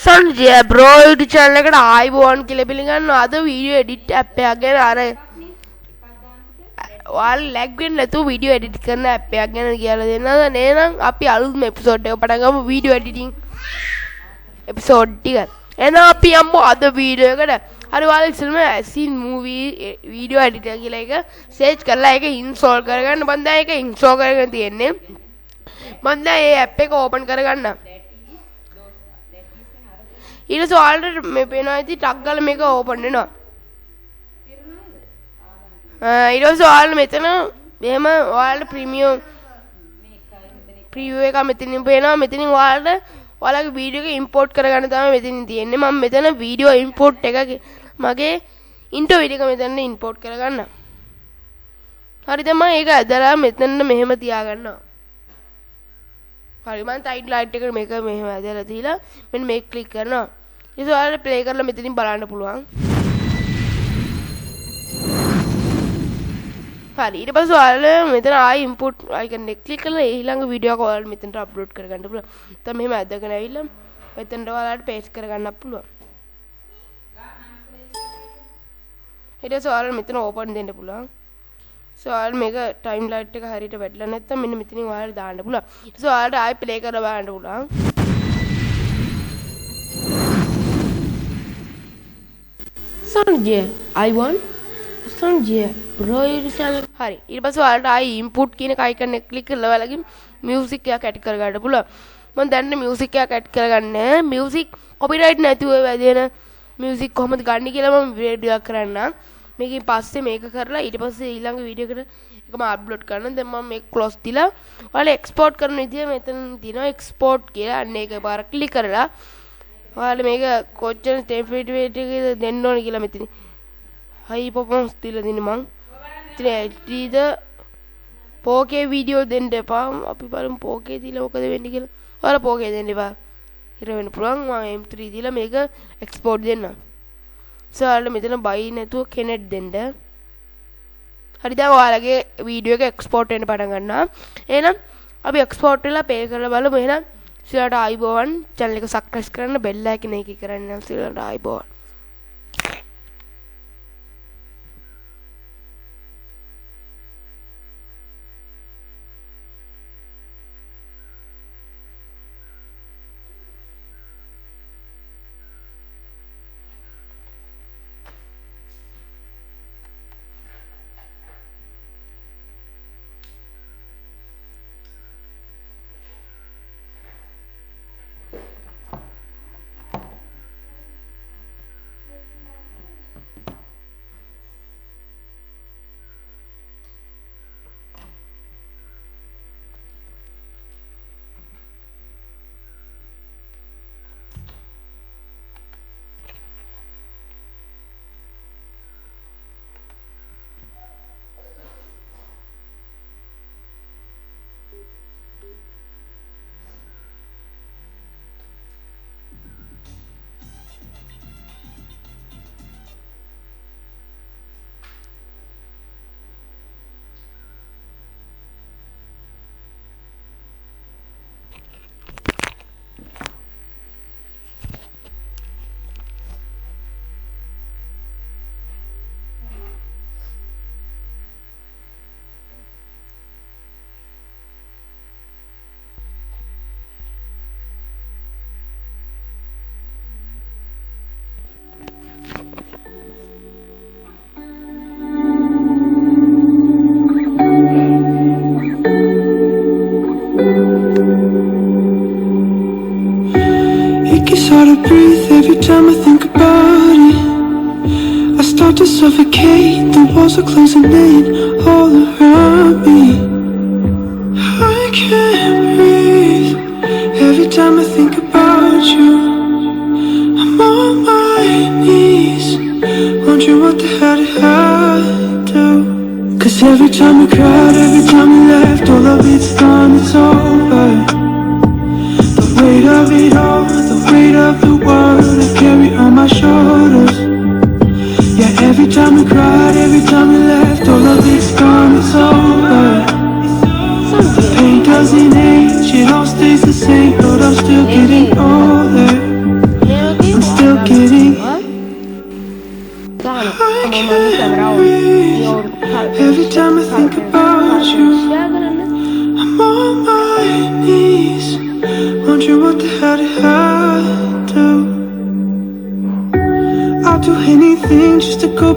Sanujaya bro YouTube channel එකට ආයිබෝවන් කියලා පිළිගන්නවා. අද වීඩියෝ එඩිට් ඇප් එකක් ගැන අර ඔයාලා ලැග් වෙන්නේ නැතුව වීඩියෝ එඩිට් කරන ඇප් එකක් ගැන කියලා දෙන්නවා. නේනම් අපි අලුත්ම එපිසෝඩ් එක පටන් ගමු වීඩියෝ එඩිටින් එපිසෝඩ් ටික. එහෙනම් අපි යමු අද වීඩියෝ එකට. හරි ඔයාලා ඉස්සෙල්ම AceMovi වීඩියෝ එඩිටර් කියලා එක සර්ච් කරලා ඒක ඉන්ස්ටෝල් කරගන්න. මම දැන් ඒක ඉන්ස්ටෝල් කරගෙන තියෙන්නේ. මම දැන් මේ ඇප් එක ඕපන් කරගන්න. ඊට පස්සේ ඔයාලට මේ පේනවා ඉතින් ටක් ගාලා මේක ඕපන් වෙනවා. ඊට පස්සේ ඔයාලා මෙතන මෙහෙම ඔයාලට ප්‍රීමියම් එක මෙතනින් පේනවා. මෙතනින් ඔයාලගේ වීඩියෝ එක ඉම්පෝට් කරගන්න තමයි මෙතනින් තියෙන්නේ. මම මෙතන වීඩියෝ ඉම්පෝට් එක මගේ ඉන්ට්‍රෝ වීඩියෝ එක මෙතන ඉම්පෝට් කරගන්න. හරිද? මම ඒක ඇදලා මෙතන මෙහෙම තියාගන්නවා. හරි මම ටයිටල් ලයිට් එක මේක මෙහෙම ඇදලා තියලා මෙන්න මේක ක්ලික් කරනවා. ඊට ඔයාලට ප්ලේ කරලා මෙතනින් බලන්න පුළුවන්. හරි ඊට පස්සේ ඔයාලා මෙතන ආයි ඉන්පුට් අයිකන් එක ක්ලික් කරලා ඊළඟ වීඩියෝ එක ඔයාලා මෙතනට අප්ලෝඩ් කරගන්න පුළුවන්. නැත්නම් මෙහෙම ඇදගෙන ඇවිල්ලා මෙතනට ඔයාලට පේස්ට් කරගන්න පුළුවන්. ඊට පස්සේ ඔයාලා මෙතන ඕපන් දෙන්න පුළුවන්. ඔයාලා මේක ටයිම් ලයිට් එක හරියට වැටලා නැත්නම් මෙන්න මෙතනින් ඔයාලා දාන්න පුළුවන්. ඊට පස්සේ ඔයාලට ආයෙ ප්ලේ කරලා බලන්න පුළුවන්. Sanujaya Sanujaya bro YouTube channel. හරි ඊට පස්සේ ඔයාලට ආයෙ ඉන්පුට් කියන අයිකන් එක ක්ලික් කරලා ඔයාලගේ මියුසික් එකක් ඇඩ් කරගන්න පුළුවන්. මම දැන් මියුසික් එකක් ඇඩ් කරගන්නේ. මියුසික් කොපිරයිට් නැතුව වැදෙන මියුසික් කොහොමද ගන්න කියලා මම වීඩියෝ එකක් කරන්නම්. මේකෙන් පස්සේ මේක කරලා ඊට පස්සේ ඊළඟ වීඩියෝ එකට එකම අප්ලෝඩ් කරනවා. දැන් මම මේක ක්ලෝස් දීලා ඔයාලා එක්ස්පෝර්ට් කරන විදිය මෙතන තියෙනවා එක්ස්පෝර්ට් කියලා. අන්න ඒක පාර ක්ලික් කරලා ඔයාලා මේක කොච්චර ටෙම්පරේචර් එකද දෙන්න ඕන කියලා මෙතන හයි පර්ෆෝමන්ස් දීලා දින්න මං. ඉතින් HD ද 4K වීඩියෝ දෙන්න එපා. අපි බලමු 4K දීලා මොකද වෙන්නේ කියලා. ඔයාලා 4K දෙන්න එපා. ඉර වෙන්න පුළුවන්. මම M3 දීලා මේක එක්ස්පෝර්ට් දෙන්න. ඔයාලා මෙතන බයි නැතුව කෙනෙක් දෙන්න. හරි දැන් ඔයාලගේ වීඩියෝ එක එක්ස්පෝර්ට් වෙන්න පටන් ගන්නවා. එහෙනම් අපි එක්ස්පෝර්ට් වෙලා පේ කරලා බලමු. එහෙනම් සිලට ආයිබෝවන් channel එක subscribe කරන්න bell icon එක කරන්න. සිලට ආයිබෝවන්. It's hard to breathe every time I think about it. I start to suffocate, the walls are closing in all around me. I can't breathe every time I think about you. I'm on my knees, wondering what the hell did I do? Cause every time you cried, every time you left, all of it's gone, it's over. The weight of it all, the weight of the world I carry on my shoulders. Yeah, every time you cried, every time you left, all of it's gone, it's over. The pain doesn't age, it all stays the same, but I'm still getting older. mano, sama mami camera on. Every time I think about you, I'm on my knees, wondering what the hell did I do? I'll do anything just to go